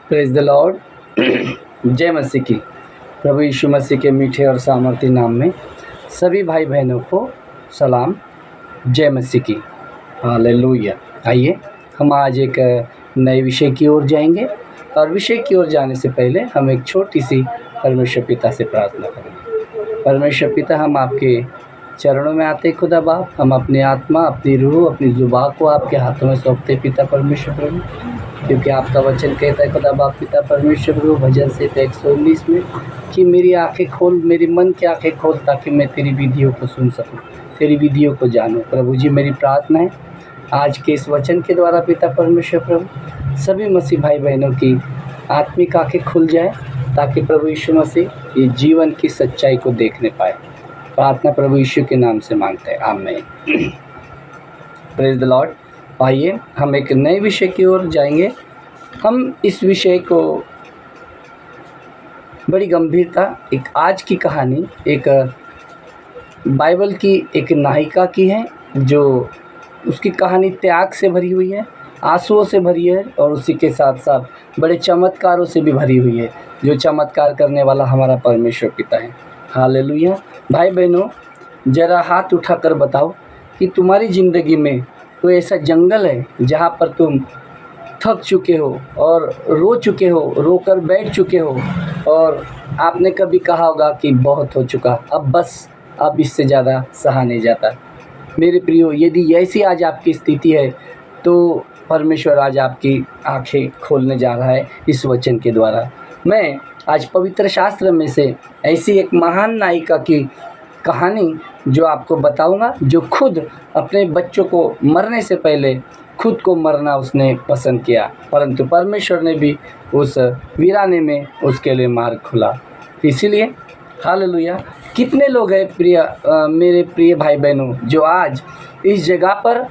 Praise the Lord. जय मसीह की। प्रभु यीशु मसीह के मीठे और सामर्थी नाम में सभी भाई बहनों को सलाम। जय मसीह की। हालेलुया। आइए हम आज एक नए विषय की ओर जाएंगे और विषय की ओर जाने से पहले हम एक छोटी सी परमेश्वर पिता से प्रार्थना करेंगे। परमेश्वर पिता, हम आपके चरणों में आते खुदा बाप, हम अपनी आत्मा, अपनी रूह, अपनी जुबान को आपके हाथों में सौंपते पिता परमेश्वर प्रभु, क्योंकि आपका वचन कहता है खुदा बाप पिता परमेश्वर प्रभु भजन से 119 में कि मेरी आंखें खोल, मेरी मन की आंखें खोल, ताकि मैं तेरी विधियों को सुन सकूं, तेरी विधियों को जानूं। प्रभु जी, मेरी प्रार्थना है आज के इस वचन के द्वारा पिता परमेश्वर प्रभु सभी मसीह भाई बहनों की आत्मिक आंखें खुल जाए, ताकि प्रभु यीशु मसीह ये जीवन की सच्चाई को देखने पाए। प्रार्थना प्रभु यीशु के नाम से मांगते हैं, आमीन। Praise the Lord. आइए हम एक नए विषय की ओर जाएंगे। हम इस विषय को बड़ी गंभीरता, एक आज की कहानी एक बाइबल की एक नायिका की है, जो उसकी कहानी त्याग से भरी हुई है, आंसुओं से भरी है और उसी के साथ साथ बड़े चमत्कारों से भी भरी हुई है, जो चमत्कार करने वाला हमारा परमेश्वर पिता है। हालेलुया। भाई बहनों, ज़रा हाथ उठाकर बताओ कि तुम्हारी ज़िंदगी में कोई ऐसा जंगल है जहाँ पर तुम थक चुके हो और रो चुके हो, रोकर बैठ चुके हो, और आपने कभी कहा होगा कि बहुत हो चुका, अब बस, अब इससे ज़्यादा सहा नहीं जाता। मेरे प्रियो, यदि ऐसी आज आपकी स्थिति है तो परमेश्वर आज आपकी आंखें खोलने जा रहा है इस वचन के द्वारा। मैं आज पवित्र शास्त्र में से ऐसी एक महान नायिका की कहानी जो आपको बताऊंगा, जो खुद अपने बच्चों को मरने से पहले खुद को मरना उसने पसंद किया, परंतु परमेश्वर ने भी उस वीराने में उसके लिए मार्ग खुला। इसीलिए हालेलुया। कितने लोग हैं मेरे प्रिय भाई बहनों, जो आज इस जगह पर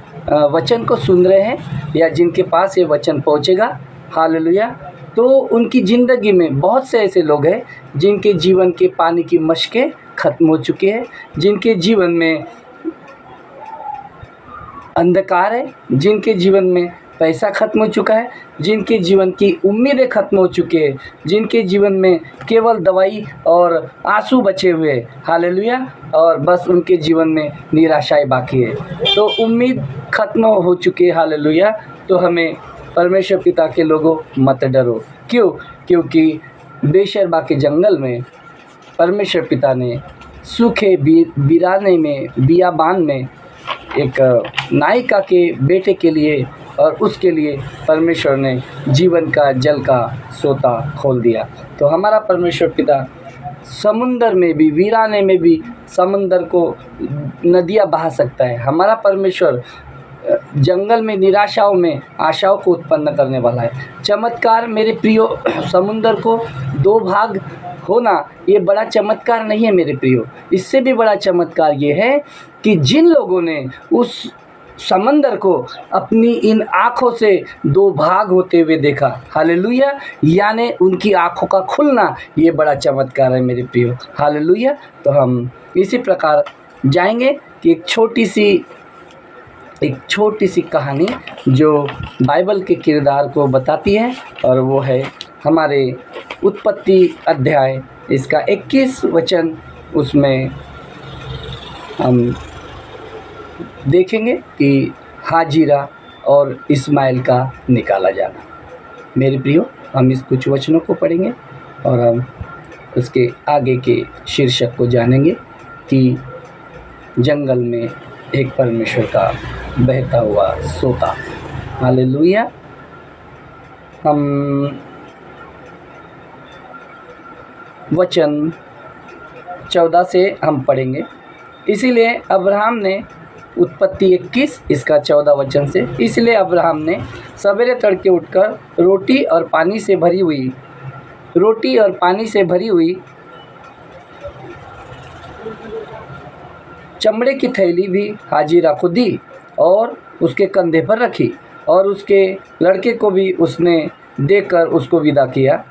वचन को सुन रहे हैं या जिनके पास ये वचन पहुंचेगा, हालेलुया, तो उनकी ज़िंदगी में बहुत से ऐसे लोग हैं जिनके जीवन के पानी की मशकें ख़त्म हो चुकी है, जिनके जीवन में अंधकार है, जिनके जीवन में पैसा ख़त्म हो चुका है, जिनके जीवन की उम्मीदें ख़त्म हो चुकी है, जिनके जीवन में केवल दवाई और आंसू बचे हुए हैं, हालेलुया, और बस उनके जीवन में निराशाएं बाकी है। तो उम्मीद ख़त्म हो चुकी है, हालेलुया। तो हमें परमेश्वर पिता के लोगों मत डरो। क्यों? क्योंकि बेशरबा के जंगल में परमेश्वर पिता ने सूखे वीराने में, बियाबान में एक नायिका के बेटे के लिए और उसके लिए परमेश्वर ने जीवन का जल का सोता खोल दिया। तो हमारा परमेश्वर पिता समुंदर में भी, वीराने में भी समुंदर को नदियाँ बहा सकता है। हमारा परमेश्वर जंगल में निराशाओं में आशाओं को उत्पन्न करने वाला है। चमत्कार मेरे प्रियो, समुंदर को दो भाग होना ये बड़ा चमत्कार नहीं है मेरे प्रियो। इससे भी बड़ा चमत्कार ये है कि जिन लोगों ने उस समंदर को अपनी इन आँखों से दो भाग होते हुए देखा, हालेलुया, यानी उनकी आँखों का खुलना, ये बड़ा चमत्कार है मेरे प्रियो। हालेलुया। तो हम इसी प्रकार जाएंगे कि एक छोटी सी कहानी जो बाइबल के किरदार को बताती है, और वो है हमारे उत्पत्ति अध्याय इसका 21 वचन। उसमें हम देखेंगे कि हाजिरा और इस्माइल का निकाला जाना। मेरे प्रियो, हम इस कुछ वचनों को पढ़ेंगे और हम उसके आगे के शीर्षक को जानेंगे कि जंगल में एक परमेश्वर का बहता हुआ सोता। हालेलुया। हम वचन 14 से हम पढ़ेंगे। इसीलिए अब्राहम ने, उत्पत्ति 21 इसका 14 वचन से, इसलिए अब्राहम ने सवेरे तड़के उठकर रोटी और पानी से भरी हुई चमड़े की थैली भी हाजिरा को दी और उसके कंधे पर रखी, और उसके लड़के को भी उसने देकर उसको विदा किया।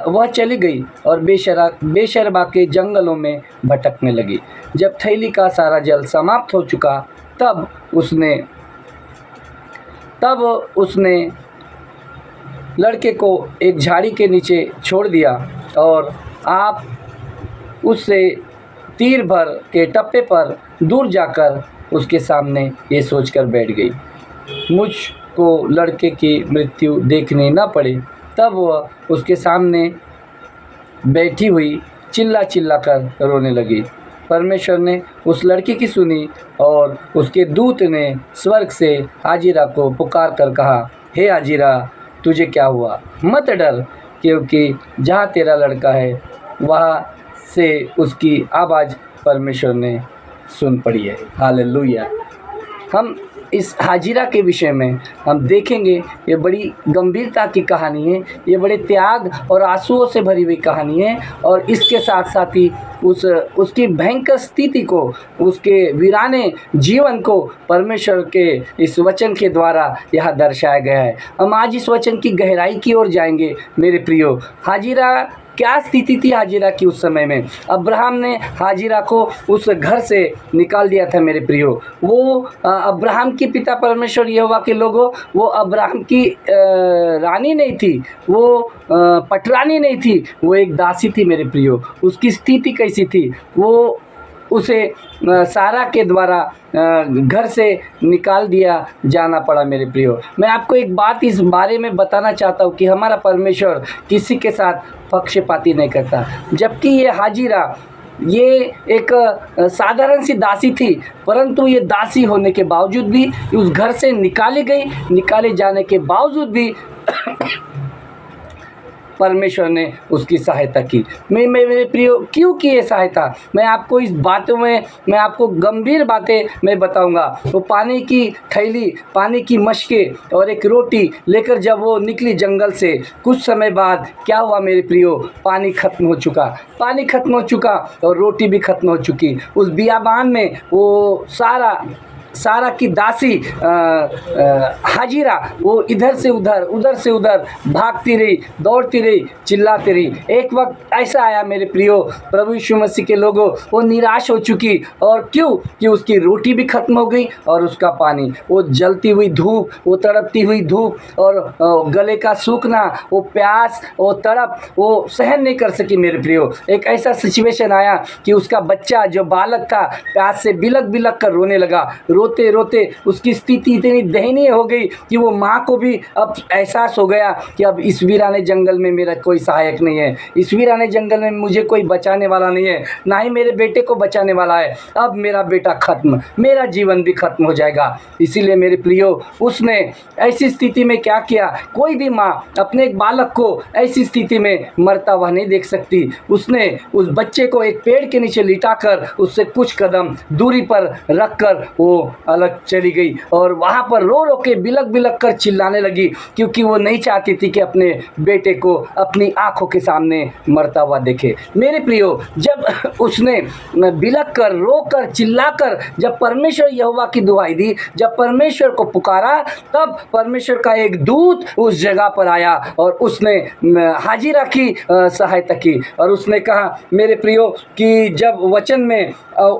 वह चली गई और बेशरबा के जंगलों में भटकने लगी। जब थैली का सारा जल समाप्त हो चुका, तब उसने लड़के को एक झाड़ी के नीचे छोड़ दिया और आप उससे तीर भर के टप्पे पर दूर जाकर उसके सामने ये सोचकर बैठ गई, मुझको लड़के की मृत्यु देखनी न पड़े। तब वह उसके सामने बैठी हुई चिल्ला चिल्ला कर रोने लगी। परमेश्वर ने उस लड़की की सुनी और उसके दूत ने स्वर्ग से हाजिरा को पुकार कर कहा, हे हाजिरा, तुझे क्या हुआ? मत डर, क्योंकि जहाँ तेरा लड़का है वहाँ से उसकी आवाज़ परमेश्वर ने सुन पड़ी है। हालेलुया। हम इस हाजिरा के विषय में हम देखेंगे, ये बड़ी गंभीरता की कहानी है, ये बड़े त्याग और आंसुओं से भरी हुई कहानी है और इसके साथ साथ ही उसकी भयंकर स्थिति को, उसके वीराने जीवन को परमेश्वर के इस वचन के द्वारा यहाँ दर्शाया गया है। हम आज इस वचन की गहराई की ओर जाएंगे। मेरे प्रियो, हाजिरा क्या स्थिति थी हाजिरा की उस समय में? अब्राहम ने हाजिरा को उस घर से निकाल दिया था। मेरे प्रियो, वो अब्राहम की पिता परमेश्वर यहोवा के लोगों, वो अब्राहम की रानी नहीं थी, वो पटरानी नहीं थी, वो एक दासी थी। मेरे प्रियो, उसकी स्थिति कैसी थी? वो उसे सारा के द्वारा घर से निकाल दिया जाना पड़ा। मेरे प्रियो, मैं आपको एक बात इस बारे में बताना चाहता हूँ कि हमारा परमेश्वर किसी के साथ पक्षपाती नहीं करता। जबकि ये हाजिरा, ये एक साधारण सी दासी थी, परंतु ये दासी होने के बावजूद भी उस घर से निकाली गई। निकाले जाने के बावजूद भी परमेश्वर ने उसकी सहायता की। मेरे प्रियो, क्यों की ये सहायता? मैं आपको इस बातों में, मैं आपको गंभीर बातें मैं बताऊंगा। वो पानी की थैली, पानी की मशकें और एक रोटी लेकर जब वो निकली जंगल से, कुछ समय बाद क्या हुआ मेरे प्रियो? पानी खत्म हो चुका, पानी खत्म हो चुका और रोटी भी खत्म हो चुकी। उस बियाबान में वो सारा की दासी हाजिरा, वो इधर से उधर भागती रही, दौड़ती रही, चिल्लाती रही। एक वक्त ऐसा आया मेरे प्रियो, प्रभु यीशु मसीह के लोगों, वो निराश हो चुकी। और क्यों? कि उसकी रोटी भी खत्म हो गई और उसका पानी, वो जलती हुई धूप, वो तड़पती हुई धूप और गले का सूखना, वो प्यास, वो तड़प, वो सहन नहीं कर सकी। मेरे प्रियो, एक ऐसा सिचुएशन आया कि उसका बच्चा जो बालक था प्यास से बिलक कर रोने लगा। रोते रोते उसकी स्थिति इतनी दयनीय हो गई कि वो माँ को भी अब एहसास हो गया कि अब इस वीराने जंगल में मेरा कोई सहायक नहीं है, इस वीराने जंगल में मुझे कोई बचाने वाला नहीं है, ना ही मेरे बेटे को बचाने वाला है। अब मेरा बेटा खत्म, मेरा जीवन भी खत्म हो जाएगा। इसीलिए मेरे प्रियो, उसने ऐसी स्थिति में क्या किया? कोई भी माँ अपने एक बालक को ऐसी स्थिति में मरता हुआ नहीं देख सकती। उसने उस बच्चे को एक पेड़ के नीचे लिटाकर उससे कुछ कदम दूरी पर रखकर वो अलग चली गई और वहाँ पर रो रो के बिलक कर चिल्लाने लगी, क्योंकि वो नहीं चाहती थी कि अपने बेटे को अपनी आंखों के सामने मरता हुआ देखे। मेरे प्रियो, जब उसने बिलक कर, रो कर, चिल्ला कर जब परमेश्वर यहोवा की दुहाई दी, जब परमेश्वर को पुकारा, तब परमेश्वर का एक दूत उस जगह पर आया और उसने हाजिरा की सहायता की। और उसने कहा मेरे प्रियो कि जब वचन में,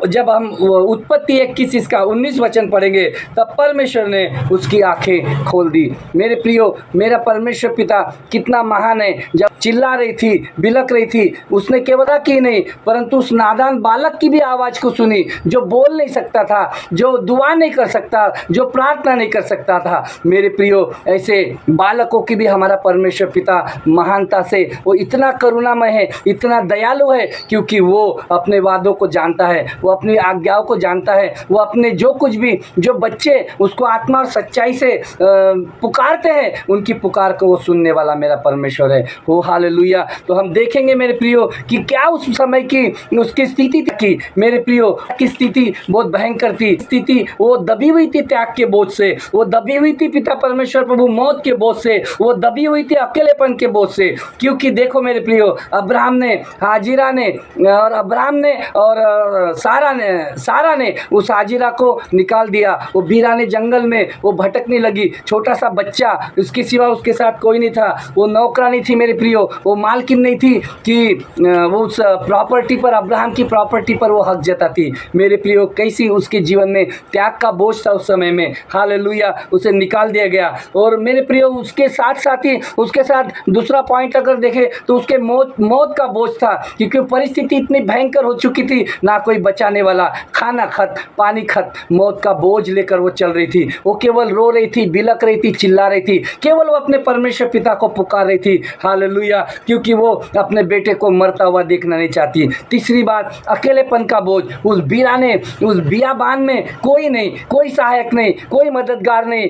जब हम उत्पत्ति 21 इसका 19 वचन पढ़ेंगे, तब परमेश्वर ने उसकी आंखें खोल दी। मेरे प्रियो, मेरा परमेश्वर पिता कितना महान है। जब चिल्ला रही थी, बिलक रही थी, उसने केवल की नहीं, परंतु उस नादान बालक की भी आवाज़ को सुनी, जो बोल नहीं सकता था, जो दुआ नहीं कर सकता, जो प्रार्थना नहीं कर सकता था। मेरे प्रियो, ऐसे बालकों की भी हमारा परमेश्वर पिता महानता से, वो इतना करुणामय है, इतना दयालु है, क्योंकि वो अपने वादों को जानता है, वो अपनी आज्ञाओं को जानता है, वो अपने जो कुछ भी, जो बच्चे उसको आत्मा और सच्चाई से पुकारते हैं, उनकी पुकार को वो सुनने वाला मेरा परमेश्वर है। वो हालेलुया। तो हम देखेंगे मेरे प्रियो कि क्या उस समय की उसकी स्थिति थी। मेरे प्रियो, की स्थिति बहुत भयंकर थी। स्थिति वो दबी हुई थी त्याग के बोझ से, वो दबी हुई थी पिता परमेश्वर प्रभु मौत के बोझ से, वो दबी हुई थी अकेलेपन के बोझ से। क्योंकि देखो मेरे प्रियो, अब्राहम ने, हाजिरा ने और अब्राहम ने और सारा ने उस हाजिरा को निकाल दिया। वो वीराने जंगल में वो भटकने लगी, छोटा सा बच्चा, उसके सिवा उसके साथ कोई नहीं था, वो नौकरानी थी। मेरे प्रियो, प्रियो वो मालकिन नहीं थी कि वो उस प्रॉपर्टी पर, अब्राहम की प्रॉपर्टी पर वो हक जताती। मेरे प्रियो कैसी उसके जीवन में त्याग का बोझ था उस समय में, हालेलुया, उसे निकाल दिया गया। और मेरे प्रियो उसके साथ साथ ही उसके साथ दूसरा पॉइंट अगर देखें तो उसके मौत का बोझ था, क्योंकि परिस्थिति इतनी भयंकर हो चुकी थी, ना कोई बचाने वाला, खाना खत्म, पानी खत्म, मौत का बोझ लेकर वो चल रही थी। वो केवल रो रही थी, बिलक रही थी, चिल्ला रही थी, केवल वो अपने परमेश्वर पिता को पुकार रही थी, हालेलुया, क्योंकि वो अपने बेटे को मरता हुआ देखना नहीं चाहती। तीसरी बात, अकेलेपन का बोझ। उस बियाबान में कोई नहीं, कोई सहायक नहीं, कोई मददगार नहीं,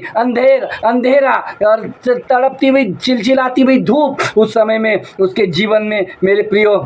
अंधेरा और तड़पती हुई चिलचिलाती हुई धूप उस समय में उसके जीवन में मेरे प्रियो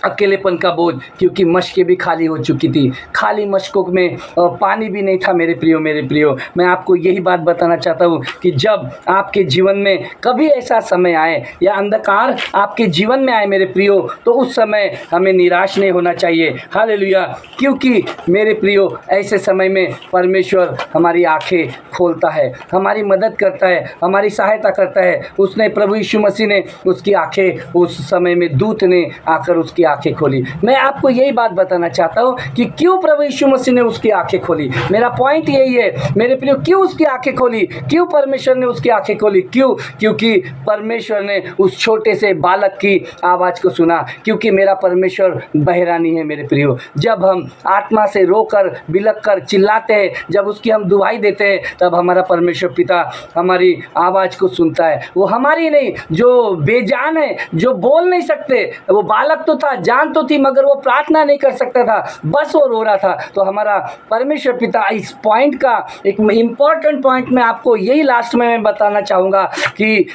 अकेलेपन का बोझ, क्योंकि मशकें भी खाली हो चुकी थी, खाली मशकों में पानी भी नहीं था। मेरे प्रियो मैं आपको यही बात बताना चाहता हूँ कि जब आपके जीवन में कभी ऐसा समय आए या अंधकार आपके जीवन में आए मेरे प्रियो, तो उस समय हमें निराश नहीं होना चाहिए, हालेलुया, क्योंकि मेरे प्रियो ऐसे समय में परमेश्वर हमारी आंखें खोलता है, हमारी मदद करता है, हमारी सहायता करता है। उसने, प्रभु यीशु मसीह ने उसकी आंखें उस समय में, दूत ने आकर उसकी आंखें खोली। मैं आपको यही बात बताना चाहता हूँ कि क्यों प्रभु यीशु मसीह ने उसकी आंखें खोली। मेरा पॉइंट यही है मेरे प्रियो, क्यों उसकी आंखें खोली, क्यों परमेश्वर ने उसकी आंखें खोली, क्यों? क्योंकि परमेश्वर ने उस छोटे से बालक की आवाज़ को सुना, क्योंकि मेरा परमेश्वर बहरा नहीं है मेरे प्रियो। जब हम आत्मा से रोकर, बिलक कर, चिल्लाते हैं, जब उसकी हम दुहाई देते हैं, तब हमारा परमेश्वर पिता हमारी आवाज़ को सुनता है। वो हमारी नहीं, जो बेजान है, जो बोल नहीं सकते, वो बालक तो था, जान तो थी, मगर वो प्रार्थना नहीं कर सकता था, बस वो रो रहा था। तो हमारा परमेश्वर पिता, इस पॉइंट का एक इम्पॉर्टेंट पॉइंट मैं आपको यही लास्ट में मैं बताना चाहूँगा कि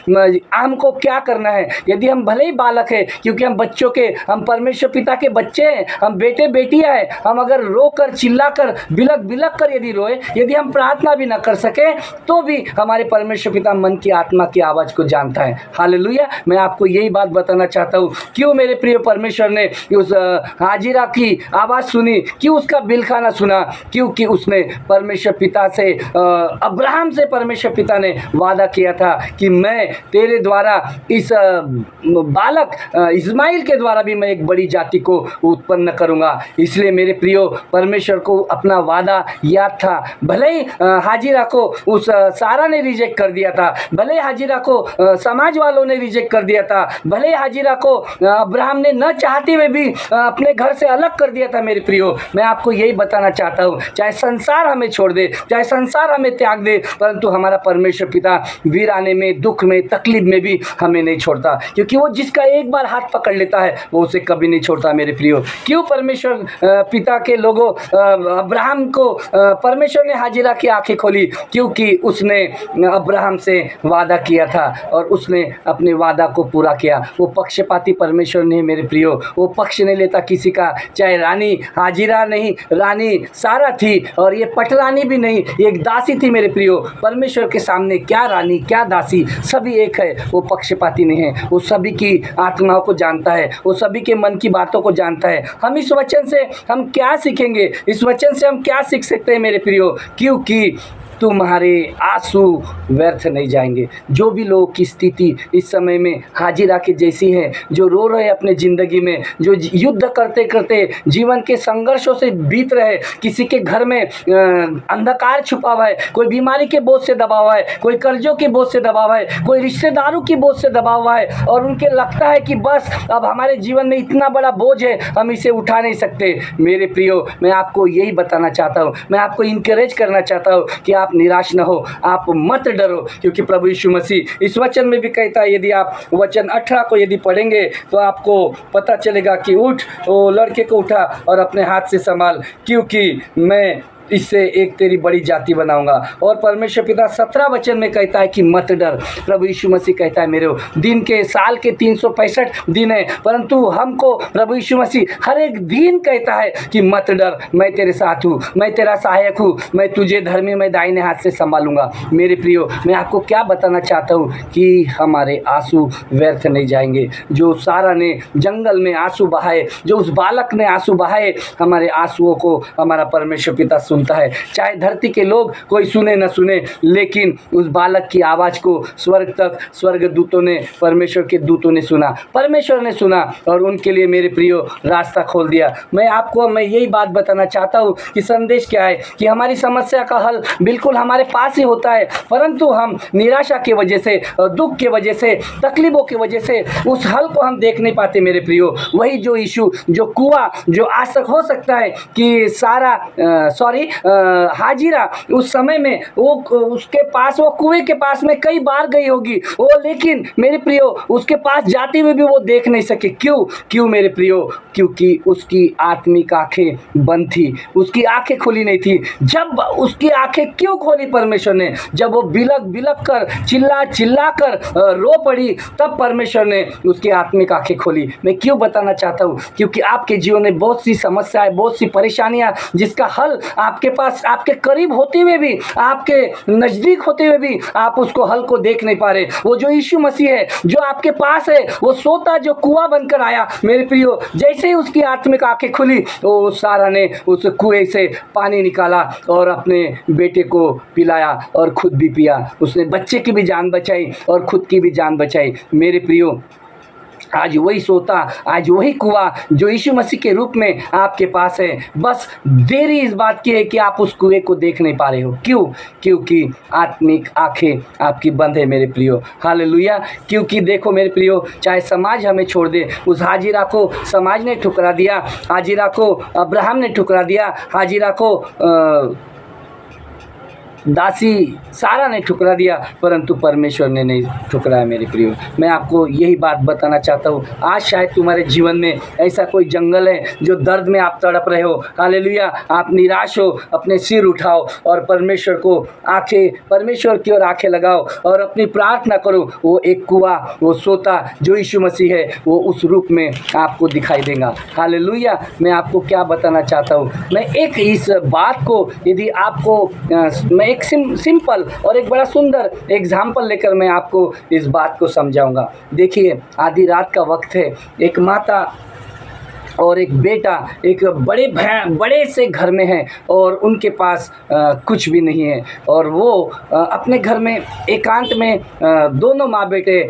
हमको क्या करना है। यदि हम भले ही बालक है, क्योंकि हम बच्चों के, हम परमेश्वर पिता के बच्चे हैं, हम बेटे बेटियाँ हैं, हम अगर रो कर, चिल्ला कर, बिलक कर यदि रोए, यदि हम प्रार्थना भी ना कर सके, तो भी हमारे परमेश्वर पिता मन की, आत्मा की आवाज़ को जानता है, हालेलुया। मैं आपको यही बात बताना चाहता हूँ। क्यों मेरे प्रिय परमेश्वर ने उस हाजिरा की आवाज़ सुनी, क्यों उसका बिलखाना सुना? क्योंकि उसने परमेश्वर पिता से, अब्राहम से परमेश्वर पिता ने वादा किया था कि मैं तेरे द्वारा, इस बालक इस्माइल के द्वारा भी मैं एक बड़ी जाति को उत्पन्न करूंगा। इसलिए मेरे प्रियो, परमेश्वर को अपना वादा याद था। भले ही हाजिरा को उस सारा ने रिजेक्ट कर दिया था, भले ही हाजिरा को समाज वालों ने रिजेक्ट कर दिया था, भले ही हाजिरा को अब्राहम ने न चाहते हुए भी अपने घर से अलग कर दिया था। मेरे प्रियो, मैं आपको यही बताना चाहता हूँ, चाहे संसार हमें छोड़ दे, चाहे संसार हमें त्याग दे, परंतु हमारा परमेश्वर पिता वीराने में, दुख में, तकलीफ में भी हमें नहीं छोड़ता, क्योंकि वो जिसका एक बार हाथ पकड़ लेता है वो उसे कभी नहीं छोड़ता। मेरे प्रियो, क्यों परमेश्वर पिता के लोगों, अब्राहम को परमेश्वर ने हाजिरा की आंखें खोली? क्योंकि उसने अब्राहम से वादा किया था और उसने अपने वादा को पूरा किया। वो पक्षपाती परमेश्वर नहीं मेरे प्रियो, वो पक्ष नहीं लेता किसी का, चाहे रानी हाजिरा नहीं, रानी सारा थी, और ये पटरानी भी नहीं, ये एक दासी थी मेरे प्रियो। परमेश्वर के सामने क्या रानी, क्या दासी, सभी एक है। वो पक्षपाती नहीं है, वो सभी की आत्माओं को जानता है, वो सभी के मन की बातों को जानता है। हम इस वचन से हम क्या सीखेंगे, इस वचन से हम क्या सीख सकते हैं मेरे प्रियो? क्योंकि तुम्हारे आंसू व्यर्थ नहीं जाएंगे। जो भी लोगों की स्थिति इस समय में हाजिरा के जैसी है, जो रो रहे अपने ज़िंदगी में, जो युद्ध करते करते जीवन के संघर्षों से बीत रहे, किसी के घर में अंधकार छुपा हुआ है, कोई बीमारी के बोझ से दबा हुआ है, कोई कर्जों के बोझ से दबा हुआ है, कोई रिश्तेदारों की बोझ से दबा हुआ है, और उनके लगता है कि बस अब हमारे जीवन में इतना बड़ा बोझ है, हम इसे उठा नहीं सकते। मेरे प्रियो, मैं आपको यही बताना चाहता हूँ, मैं आपको इनकरेज करना चाहता हूँ कि आप निराश न हो, आप मत डरो, क्योंकि प्रभु यीशु मसीह इस वचन में भी कहता है। यदि आप वचन 18 को यदि पढ़ेंगे तो आपको पता चलेगा कि उठ, वो लड़के को उठा और अपने हाथ से संभाल, क्योंकि मैं इससे एक तेरी बड़ी जाति बनाऊंगा। और परमेश्वर पिता 17 वचन में कहता है कि मत डर। प्रभु यीशु मसीह कहता है, मेरे दिन के, साल के 365 दिन है, परंतु हमको प्रभु यीशु मसीह हर एक दिन कहता है कि मत डर, मैं तेरे साथ हूँ, मैं तेरा सहायक हूँ, मैं तुझे धर्मी, मैं दाहिने हाथ से संभालूंगा। मेरे प्रियो, मैं आपको क्या बताना चाहता हूँ कि हमारे आंसू व्यर्थ नहीं जाएंगे। जो सारा ने जंगल में आंसू बहाए, जो उस बालक ने आंसू बहाए, हमारे आंसुओं को हमारा परमेश्वर पिता सुन सुनता है, चाहे धरती के लोग कोई सुने न सुने, लेकिन उस बालक की आवाज़ को स्वर्ग तक स्वर्गदूतों ने, परमेश्वर के दूतों ने सुना, परमेश्वर ने सुना और उनके लिए मेरे प्रियो रास्ता खोल दिया। मैं यही बात बताना चाहता हूँ कि संदेश क्या है कि हमारी समस्या का हल बिल्कुल हमारे पास ही होता है, परंतु हम निराशा की वजह से, दुख की वजह से, तकलीफ़ों की वजह से उस हल को हम देख नहीं पाते मेरे प्रियो। वही जो यीशु, जो कुआं, जो आज तक हो सकता है कि हाजिरा उस समय में वो उसके पास, वो कुएं के पास में कई बार गई होगी वो, लेकिन मेरे प्रियो उसके पास जाते हुए भी वो देख नहीं सके। क्यों मेरे प्रियो? क्योंकि उसकी आत्मिक आंखें बंद थी, उसकी आंखें खुली नहीं थी। जब उसकी आंखें क्यों खोली परमेश्वर ने? जब वो बिलक कर, चिल्ला कर रो पड़ी, तब परमेश्वर ने उसकी आत्मिक आंखें खोली। मैं क्यों बताना चाहता हूँ? क्योंकि आपके जीवन में बहुत सी समस्याएं, बहुत सी परेशानियां, जिसका हल आपके पास, आपके करीब होते हुए भी, आपके नज़दीक होते हुए भी आप उसको हल को देख नहीं पा रहे। वो जो यीशु मसीह है, जो आपके पास है, वो सोता जो कुआं बनकर आया मेरे प्रियो, जैसे ही उसकी आत्मिक आंखें खुली, तो सारा ने उस कुएं से पानी निकाला और अपने बेटे को पिलाया और खुद भी पिया। उसने बच्चे की भी जान बचाई और खुद की भी जान बचाई मेरे प्रियो। आज वही सोता, आज वही कुआं जो यीशु मसीह के रूप में आपके पास है, बस देरी इस बात की है कि आप उस कुएं को देख नहीं पा रहे हो। क्यों? क्योंकि आत्मिक आंखें आपकी बंद है मेरे प्रियो। हालेलुया। क्योंकि देखो मेरे प्रियो, चाहे समाज हमें छोड़ दे, उस हाजिरा को समाज ने ठुकरा दिया, हाजिरा को अब्राहम ने ठुकरा दिया, हाजिरा को दासी सारा ने ठुकरा दिया, परंतु परमेश्वर ने नहीं ठुकराया मेरे प्रियो। मैं आपको यही बात बताना चाहता हूँ। आज शायद तुम्हारे जीवन में ऐसा कोई जंगल है जो दर्द में आप तड़प रहे हो। हालेलुया। आप निराश हो, अपने सिर उठाओ और परमेश्वर की ओर आंखें लगाओ और अपनी प्रार्थना करो। वो एक कुआं, वो सोता जो यीशु मसीह है, वो उस रूप में आपको दिखाई देगा। हालेलुया। मैं आपको क्या बताना चाहता हूँ, मैं एक इस बात को, यदि आपको मैं एक सिंपल और एक बड़ा सुंदर एग्जाम्पल लेकर मैं आपको इस बात को समझाऊंगा। देखिए, आधी रात का वक्त है, एक माता और एक बेटा एक बड़े से घर में है और उनके पास कुछ भी नहीं है, और वो अपने घर में एकांत में दोनों माँ बेटे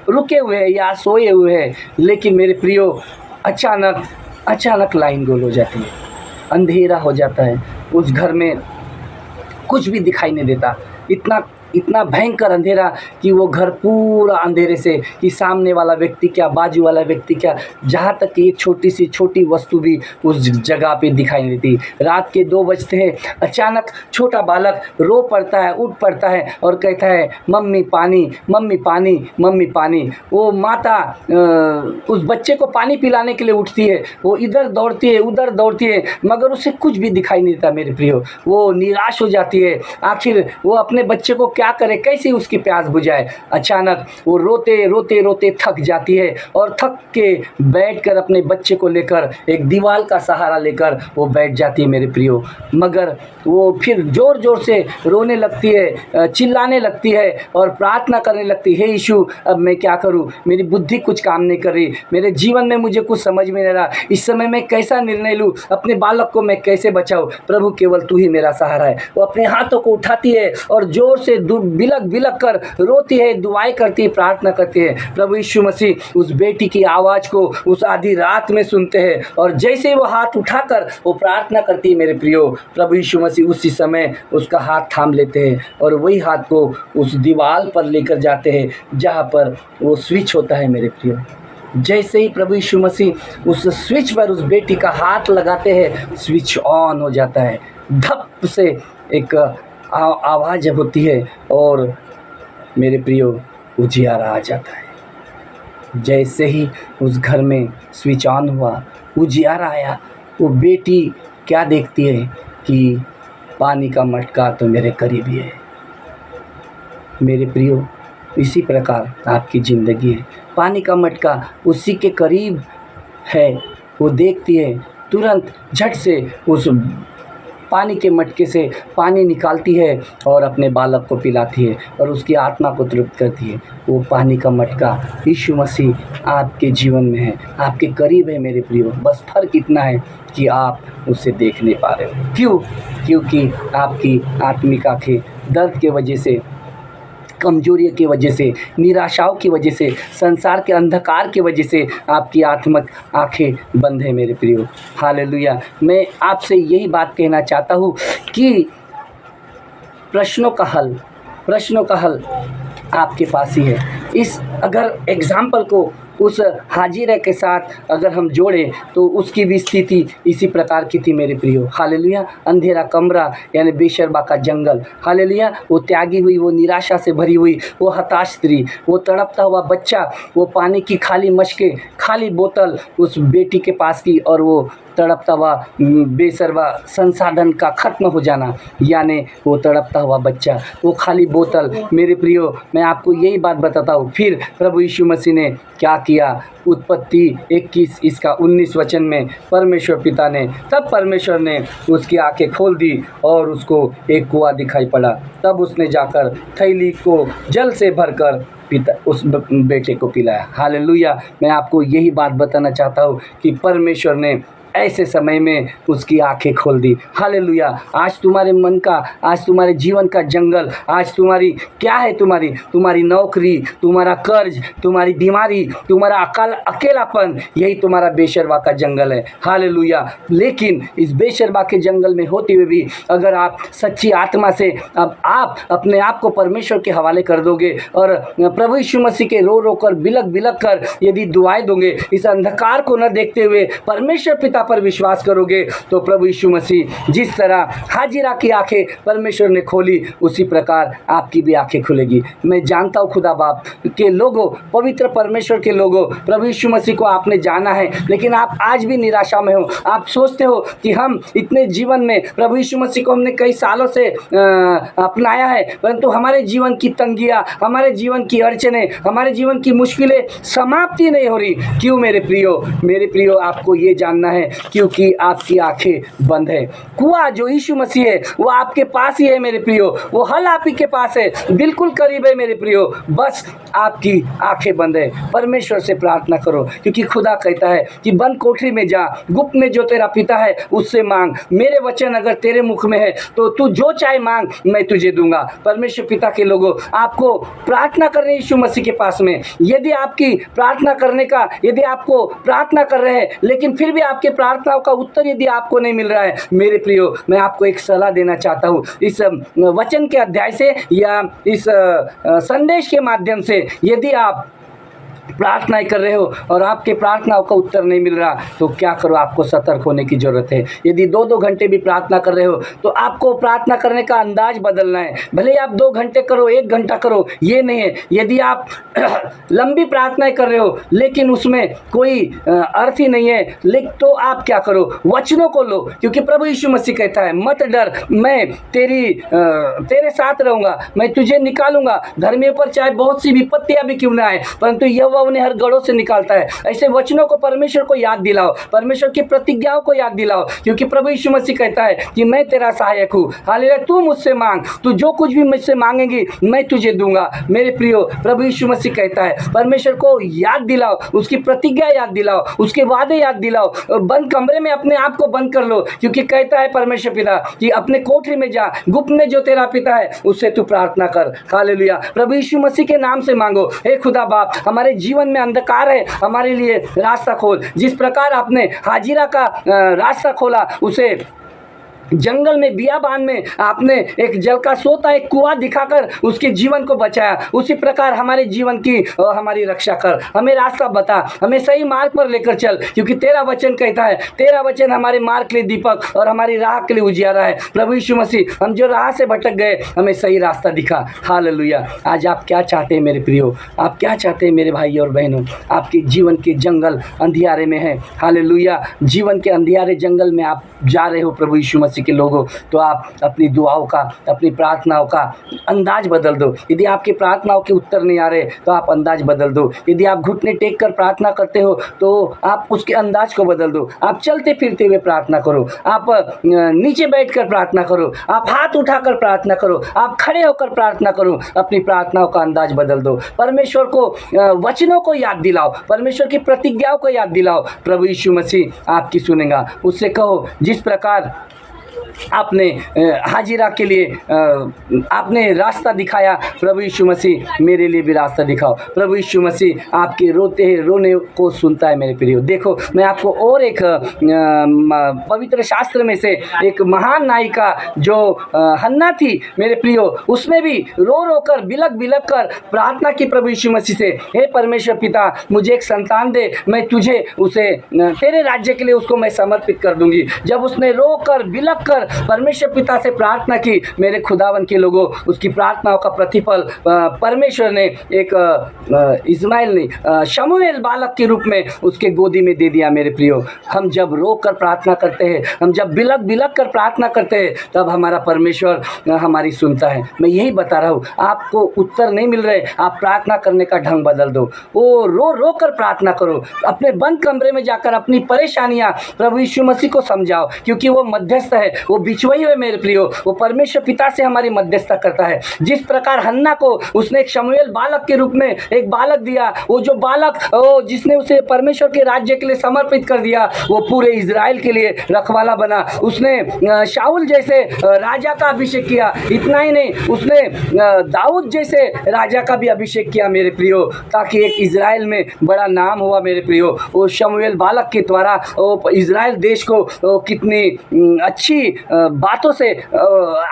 रुके हुए हैं या सोए हुए हैं। लेकिन मेरे प्रियो, अचानक लाइन गोल हो जाती है, अंधेरा हो जाता है, उस घर में कुछ भी दिखाई नहीं देता। इतना भयंकर अंधेरा कि वो घर पूरा अंधेरे से, कि सामने वाला व्यक्ति क्या, बाजू वाला व्यक्ति क्या, जहाँ तक कि एक छोटी वस्तु भी उस जगह पे दिखाई नहीं देती। रात के 2 बजते हैं, अचानक छोटा बालक रो पड़ता है, उठ पड़ता है और कहता है, मम्मी पानी, मम्मी पानी, मम्मी पानी। वो माता उस बच्चे को पानी पिलाने के लिए उठती है, वो इधर दौड़ती है, उधर दौड़ती है, मगर उसे कुछ भी दिखाई नहीं देता मेरे प्रियो। वो निराश हो जाती है, आखिर वो अपने बच्चे को क्या करे, कैसे उसकी प्यास बुझाए। अचानक वो रोते थक जाती है और थक के बैठकर अपने बच्चे को लेकर एक दीवार का सहारा लेकर वो बैठ जाती है मेरे प्रियो। मगर वो फिर जोर से रोने लगती है, चिल्लाने लगती है और प्रार्थना करने लगती है, हे यीशु अब मैं क्या करूं, मेरी बुद्धि कुछ काम नहीं कर रही, मेरे जीवन में मुझे कुछ समझ में नहीं रहा, इस समय मैं कैसा निर्णय लूं, अपने बालक को मैं कैसे बचाऊं। प्रभु केवल तू ही मेरा सहारा है। वो अपने हाथों को उठाती है और जोर से बिलक कर रोती है, दुआएं करती है, प्रार्थना करती है। प्रभु यीशु मसीह उस बेटी की आवाज़ को उस आधी रात में सुनते हैं और जैसे ही वो हाथ उठाकर वो प्रार्थना करती है मेरे प्रियो, प्रभु यीशु मसीह उसी समय उसका हाथ थाम लेते हैं और वही हाथ को उस दीवार पर लेकर जाते हैं जहाँ पर वो स्विच होता है मेरे प्रियो। जैसे ही प्रभु यीशु मसीह उस स्विच पर उस बेटी का हाथ लगाते हैं, स्विच ऑन हो जाता है, धप से एक आवाज़ होती है और मेरे प्रियो उजियारा आ जाता है। जैसे ही उस घर में स्विच ऑन हुआ, उजियारा आया, वो बेटी क्या देखती है कि पानी का मटका तो मेरे करीब ही है। मेरे प्रियो, इसी प्रकार आपकी ज़िंदगी है, पानी का मटका उसी के करीब है। वो देखती है, तुरंत झट से उस पानी के मटके से पानी निकालती है और अपने बालक को पिलाती है और उसकी आत्मा को तृप्त करती है। वो पानी का मटका यीशु मसीह आपके जीवन में है, आपके करीब है मेरे प्रियो। बस फ़र्क इतना है कि आप उसे देख नहीं पा रहे हो। क्यों? क्योंकि आपकी आत्मिक आँखें दर्द के वजह से, कमजोरी की वजह से, निराशाओं की वजह से, संसार के अंधकार की वजह से आपकी आत्मिक आंखें बंद है मेरे प्रियो। हालेलुया। मैं आपसे यही बात कहना चाहता हूँ कि प्रश्नों का हल आपके पास ही है। इस अगर एग्जाम्पल को उस हाजिरा के साथ अगर हम जोड़ें तो उसकी भी स्थिति इसी प्रकार की थी मेरे प्रियो। हालेलुया। अंधेरा कमरा यानी बेशर्बा का जंगल। हालेलुया। वो त्यागी हुई, वो निराशा से भरी हुई, वो हताश स्त्री, वो तड़पता हुआ बच्चा, वो पानी की खाली मशकें, खाली बोतल उस बेटी के पास की, और वो तड़पता हुआ बेसर्बा संसाधन का ख़त्म हो जाना, यानी वो तड़पता हुआ बच्चा, वो खाली बोतल। मेरे प्रियो, मैं आपको यही बात बताता हूँ। फिर प्रभु यीशु मसीह ने क्या किया? उत्पत्ति 21 इसका 19 वचन में परमेश्वर ने उसकी आंखें खोल दी और उसको एक कुआं दिखाई पड़ा। तब उसने जाकर थैली को जल से भरकर उस बेटे को पिलाया। हालेलुया। मैं आपको यही बात बताना चाहता हूँ कि परमेश्वर ने ऐसे समय में उसकी आंखें खोल दी। हालेलुया। आज तुम्हारे मन का, आज तुम्हारे जीवन का जंगल, आज तुम्हारी क्या है? तुम्हारी नौकरी, तुम्हारा कर्ज, तुम्हारी बीमारी, तुम्हारा अकेलापन, यही तुम्हारा बेशर्बा का जंगल है। हालेलुया। लेकिन इस बेशर्बा के जंगल में होते हुए भी अगर आप सच्ची आत्मा से अब आप अपने आप को परमेश्वर के हवाले कर दोगे और प्रभु यीशु मसीह के रो कर बिलक कर यदि दुआएं दोगे, इस अंधकार को न देखते हुए परमेश्वर पिता पर विश्वास करोगे, तो प्रभु यीशु मसीह जिस तरह हाजिरा की आंखें परमेश्वर ने खोली, उसी प्रकार आपकी भी आंखें खुलेगी। मैं जानता हूँ खुदा बाप के लोगों, पवित्र परमेश्वर के लोगों, प्रभु यीशु मसीह को आपने जाना है, लेकिन आप आज भी निराशा में हो। आप सोचते हो कि हम इतने जीवन में प्रभु यीशु मसीह को हमने कई सालों से अपनाया है, परंतु हमारे जीवन की तंगियाँ, हमारे जीवन की अड़चनें, हमारे जीवन की मुश्किलें समाप्ति नहीं हो रही। क्यों मेरे प्रियो, आपको ये जानना है क्योंकि आपकी आंखें बंद है। कुआं जो यीशु मसीह है वो आपके पास ही है मेरे प्रियो, वो हल आप ही के पास है, बिल्कुल करीब है मेरे प्रियो। बस आपकी आंखें बंद है। परमेश्वर से प्रार्थना करो, क्योंकि खुदा कहता है कि बंद कोठरी में जा, गुप्त में जो तेरा पिता है उससे मांग। मेरे वचन अगर तेरे मुख में है तो तू जो चाहे मांग, मैं तुझे दूंगा। परमेश्वर पिता के लोगों, आपको प्रार्थना करने यीशु मसीह के पास में, यदि आपकी प्रार्थना करने का, यदि आपको प्रार्थना कर रहे हैं लेकिन फिर भी आपके प्रार्थनाओं का उत्तर यदि आपको नहीं मिल रहा है, मेरे प्रियो, मैं आपको एक सलाह देना चाहता हूँ। इस वचन के अध्याय से या इस संदेश के माध्यम से यदि आप प्रार्थनाएं कर रहे हो और आपके प्रार्थनाओं का उत्तर नहीं मिल रहा, तो क्या करो? आपको सतर्क होने की ज़रूरत है। यदि 2-2 घंटे भी प्रार्थना कर रहे हो तो आपको प्रार्थना करने का अंदाज बदलना है। भले आप 2 घंटे करो, 1 घंटा करो, ये नहीं है। यदि आप लंबी प्रार्थनाएं कर रहे हो लेकिन उसमें कोई अर्थ ही नहीं है, तो आप क्या करो? वचनों को लो, क्योंकि प्रभु यीशु मसीह कहता है, मत डर, मैं तेरे साथ रहूँगा, मैं तुझे निकालूंगा। धर्मियों पर चाहे बहुत सी विपत्तियाँ भी क्यों ना आए, परंतु यहोवा उन्हें हर गढ़ों से निकालता है। ऐसे वचनों को परमेश्वर को याद दिलाओ, परमेश्वर की प्रतिज्ञाओं को याद दिलाओ, क्योंकि प्रभु यीशु मसीह कहता है कि मैं तेरा सहायक हूँ। हालेलुया। तू मुझसे मांग, तू जो कुछ भी मुझसे मांगेगी मैं तुझे दूंगा। मेरे प्रियो, प्रभु यीशु मसीह कहता है, परमेश्वर को याद दिलाओ, उसकी प्रतिज्ञा याद दिलाओ, उसके वादे याद दिलाओ। बंद कमरे में अपने आप को बंद कर लो, क्योंकि कहता है परमेश्वर पिता कि अपने कोठरी में जा, गुप्त में जो तेरा पिता है उससे तू प्रार्थना कर। हालेलुया। प्रभु यीशु मसीह के नाम से मांगो। हे खुदा बाप, हमारे जीवन में अंधकार है, हमारे लिए रास्ता खोल। जिस प्रकार आपने हाजिरा का रास्ता खोला, उसे जंगल में, बियाबान में आपने एक जल का सोता, एक कुआं दिखाकर उसके जीवन को बचाया, उसी प्रकार हमारे जीवन की और हमारी रक्षा कर। हमें रास्ता बता, हमें सही मार्ग पर लेकर चल, क्योंकि तेरा वचन कहता है, तेरा वचन हमारे मार्ग के लिए दीपक और हमारी राह के लिए उजियारा है। प्रभु यीशु मसीह, हम जो राह से भटक गए, हमें सही रास्ता दिखा। हालेलुया। आज आप क्या चाहते हैं मेरे प्रियो? आप क्या चाहते हैं मेरे भाई और बहनों? आपके जीवन के जंगल अंधियारे में है। हालेलुया। जीवन के अंधियारे जंगल में आप जा रहे हो प्रभु यीशु मसीह मसीह के लोगों, तो आप अपनी दुआओं का, अपनी प्रार्थनाओं का अंदाज बदल दो। यदि आपकी प्रार्थनाओं के उत्तर नहीं आ रहे तो आप अंदाज बदल दो। यदि आप घुटने टेक कर प्रार्थना करते हो तो आप उसके अंदाज को बदल दो। आप चलते फिरते हुए प्रार्थना करो, आप नीचे बैठकर प्रार्थना करो, आप हाथ उठाकर प्रार्थना करो, आप खड़े होकर प्रार्थना करो। अपनी प्रार्थनाओं का अंदाज बदल दो। परमेश्वर को वचनों को याद दिलाओ, परमेश्वर की प्रतिज्ञाओं को याद दिलाओ। प्रभु यीशु मसीह आपकी सुनेगा। उससे कहो, जिस प्रकार आपने हाजिरा के लिए आपने रास्ता दिखाया, प्रभु यीशु मसीह मेरे लिए भी रास्ता दिखाओ। प्रभु यीशु मसीह आपके रोने को सुनता है मेरे प्रियो। देखो, मैं आपको और एक पवित्र शास्त्र में से एक महान नायिका जो हन्ना थी मेरे प्रियो, उसने भी रो रो कर बिलक बिलक कर प्रार्थना की प्रभु यीशु मसीह से, हे परमेश्वर पिता, मुझे एक संतान दे, मैं तुझे उसे तेरे राज्य के लिए उसको मैं समर्पित कर दूंगी। जब उसने रो कर बिलक कर परमेश्वर पिता से प्रार्थना की, मेरे खुदावन के लोगों, उसकी प्रार्थनाओं का प्रतिफल परमेश्वर ने एक इस्माइल ने शमूएल बालक के रूप में उसके गोदी में दे दिया। मेरे प्रियो, हम जब रो कर प्रार्थना करते हैं, हम जब बिलक बिलक कर प्रार्थना करते हैं, तब हमारा परमेश्वर हमारी सुनता है। मैं यही बता रहा हूँ, आपको उत्तर नहीं मिल रहे, आप प्रार्थना करने का ढंग बदल दो। वो रो रो कर प्रार्थना करो, अपने बंद कमरे में जाकर अपनी परेशानियाँ प्रभु यीशु मसीह को समझाओ, क्योंकि वो मध्यस्थ है, वो बिछुई है मेरे प्रियो। वो परमेश्वर पिता से हमारी मध्यस्थता करता है। जिस प्रकार हन्ना को उसने एक शमूएल बालक के रूप में एक बालक दिया, वो जो बालक जिसने उसे परमेश्वर के राज्य के लिए समर्पित कर दिया, वो पूरे इजराइल के लिए रखवाला बना। उसने शाऊल जैसे राजा का अभिषेक किया। इतना ही नहीं, उसने दाऊद जैसे राजा का भी अभिषेक किया मेरे प्रियो, ताकि एक इजराइल में बड़ा नाम हुआ मेरे प्रियो। वो शमूएल बालक के द्वारा इजराइल देश को कितनी अच्छी बातों से,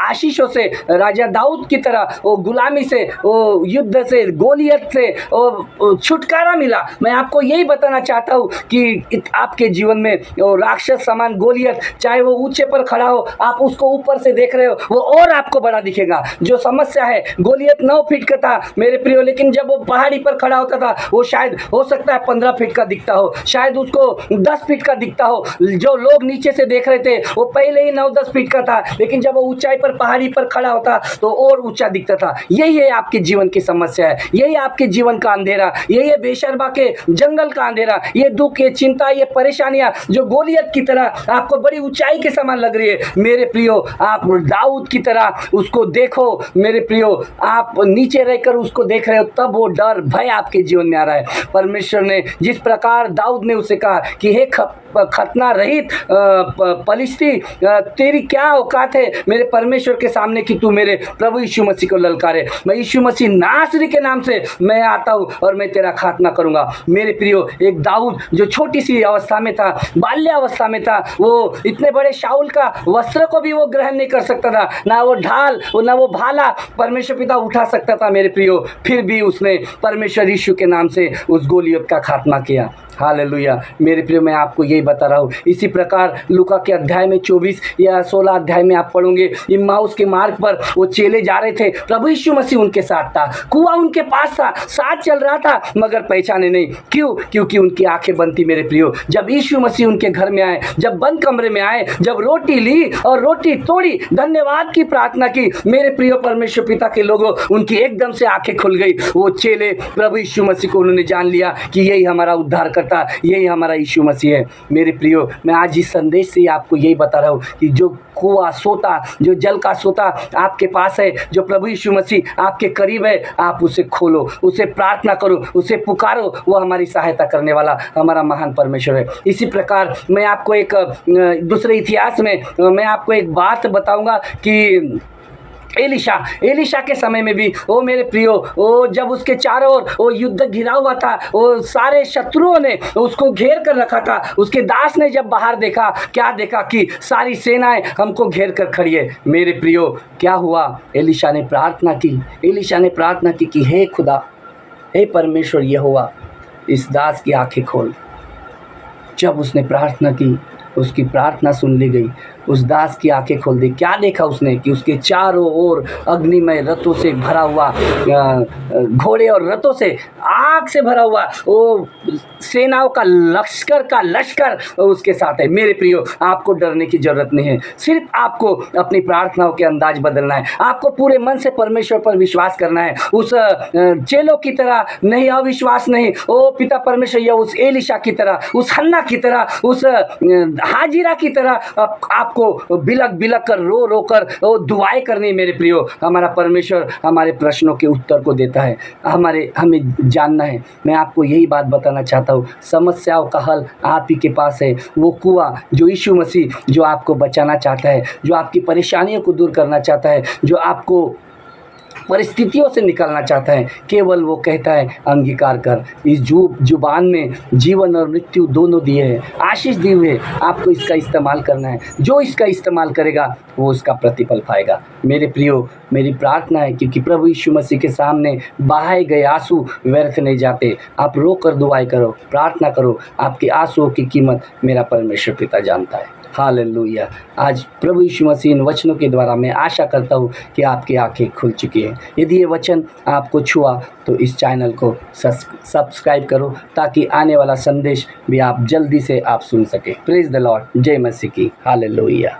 आशीषों से, राजा दाऊद की तरह वो गुलामी से, वो युद्ध से, गोलियत से वो छुटकारा मिला। मैं आपको यही बताना चाहता हूँ कि आपके जीवन में वो राक्षस समान गोलियत, चाहे वो ऊंचे पर खड़ा हो, आप उसको ऊपर से देख रहे हो, वो और आपको बड़ा दिखेगा। जो समस्या है, गोलियत 9 फीट का था मेरे प्रियो, लेकिन जब वो पहाड़ी पर खड़ा होता था, वो शायद हो सकता है 15 फीट का दिखता हो, शायद उसको 10 फीट का दिखता हो। जो लोग नीचे से देख रहे थे, वो पहले ही 9-10 फीट का था, लेकिन जब वो ऊंचाई पर पहाड़ी पर खड़ा होता तो और ऊंचा दिखता था। यही है आपके जीवन की समस्या है, यही आपके जीवन का अंधेरा, यही है बेशर्मा के जंगल का अंधेरा, ये दुख, ये चिंता, ये परेशानियां जो गोलियत की तरह आपको बड़ी ऊंचाई के समान लग रही है। मेरे प्रियो, आप दाऊद की तरह उसको देखो मेरे प्रियो। आप नीचे रहकर उसको देख रहे हो, तब वो डर, भय आपके जीवन में आ रहा है। परमेश्वर ने जिस प्रकार दाऊद ने उसे कहा कि हे खतना रहित पलिश्ती, तेरी क्या औकात है मेरे परमेश्वर के सामने कि तू मेरे प्रभु यीशु मसीह को ललकारे। मैं यीशु मसीह नासरी के नाम से मैं आता हूँ और मैं तेरा खात्मा करूँगा। मेरे प्रियो, एक दाऊद जो छोटी सी अवस्था में था, बाल्यावस्था में था, वो इतने बड़े शाऊल का वस्त्र को भी वो ग्रहण नहीं कर सकता था, ना वो ढाल, ना वो भाला परमेश्वर पिता उठा सकता था मेरे प्रियो। फिर भी उसने परमेश्वर यीशु के नाम से उस गोलियत का खात्मा किया। हालेलुया। मेरे प्रियो, मैं आपको यही बता रहा हूँ। इसी प्रकार लूका के अध्याय में 24 या 16 अध्याय में आप पढ़ोगे, इम्माउस के मार्ग पर वो चेले जा रहे थे, प्रभु यीशु मसीह उनके साथ था, कुआं उनके पास था, साथ चल रहा था, मगर पहचाने नहीं। क्यों? क्योंकि उनकी आंखें बंद थी मेरे प्रियो। जब यीशु मसीह उनके घर में आए, जब बंद कमरे में आए, जब रोटी ली और रोटी तोड़ी, धन्यवाद की प्रार्थना की, मेरे प्रियो परमेश्वर पिता के लोगों, उनकी एकदम से आंखें खुल गई। वो चेले प्रभु यीशु मसीह को उन्होंने जान लिया कि यही हमारा उद्धार करता, यही हमारा यीशु मसीह है। मेरे प्रियो, मैं आज इस संदेश से आपको यही बता रहा हूँ कि जो कुआं सोता, जो जल का सोता आपके पास है, जो प्रभु यीशु मसीह आपके करीब है, आप उसे खोलो, उसे प्रार्थना करो, उसे पुकारो। वो हमारी सहायता करने वाला हमारा महान परमेश्वर है। इसी प्रकार मैं आपको एक दूसरे इतिहास में मैं आपको एक बात बताऊंगा कि एलिशा के समय में भी वो मेरे प्रियो, वो जब उसके चारों ओर वो युद्ध घिरा हुआ था, वो सारे शत्रुओं ने उसको घेर कर रखा था, उसके दास ने जब बाहर देखा, क्या देखा कि सारी सेनाएं हमको घेर कर खड़ी है। मेरे प्रियो, क्या हुआ? एलिशा ने प्रार्थना की कि हे खुदा, हे परमेश्वर यहोवा, इस दास की आंखें खोल। जब उसने प्रार्थना की, उसकी प्रार्थना सुन ली गई, उस दास की आंखें खोल दी। क्या देखा उसने कि उसके चारों ओर अग्निमय रथों से भरा हुआ, घोड़े और रथों से आग त्याग से भरा हुआ वो सेनाओं का लश्कर उसके साथ है। मेरे प्रियो, आपको डरने की ज़रूरत नहीं है, सिर्फ आपको अपनी प्रार्थनाओं के अंदाज बदलना है। आपको पूरे मन से परमेश्वर पर विश्वास करना है, उस चेलों की तरह नहीं, अविश्वास नहीं। ओ पिता परमेश्वर, या उस एलिशा की तरह, उस हन्ना की तरह, उस हाजिरा की तरह आपको बिलक बिलक कर, रो रो कर दुआएं करनी। मेरे प्रियो, हमारा परमेश्वर हमारे प्रश्नों के उत्तर को देता है। हमें जानना है। मैं आपको यही बात बताना चाहता हूँ, समस्याओं का हल आप ही के पास है। वो कुआं जो यीशु मसीह, जो आपको बचाना चाहता है, जो आपकी परेशानियों को दूर करना चाहता है, जो आपको परिस्थितियों से निकालना चाहता है, केवल वो कहता है अंगीकार कर। इस जुबान में जीवन और मृत्यु दोनों दिए हैं, आशीष दिए हुए, आपको इसका इस्तेमाल करना है। जो इसका इस्तेमाल करेगा वो उसका प्रतिफल पाएगा। मेरे प्रियो, मेरी प्रार्थना है, क्योंकि प्रभु यीशु मसीह के सामने बहाए गए आंसू व्यर्थ नहीं जाते। आप रो कर दुआएं करो, प्रार्थना करो, आपके आंसुओं की कीमत मेरा परमेश्वर पिता जानता है। हालेलुया। आज प्रभु यीशु मसीह इन वचनों के द्वारा मैं आशा करता हूँ कि आपकी आंखें खुल चुकी हैं। यदि ये वचन आपको छुआ तो इस चैनल को सब्सक्राइब करो, ताकि आने वाला संदेश भी आप जल्दी से आप सुन सके। Praise the Lord. जय मसीह की। हालेलुया।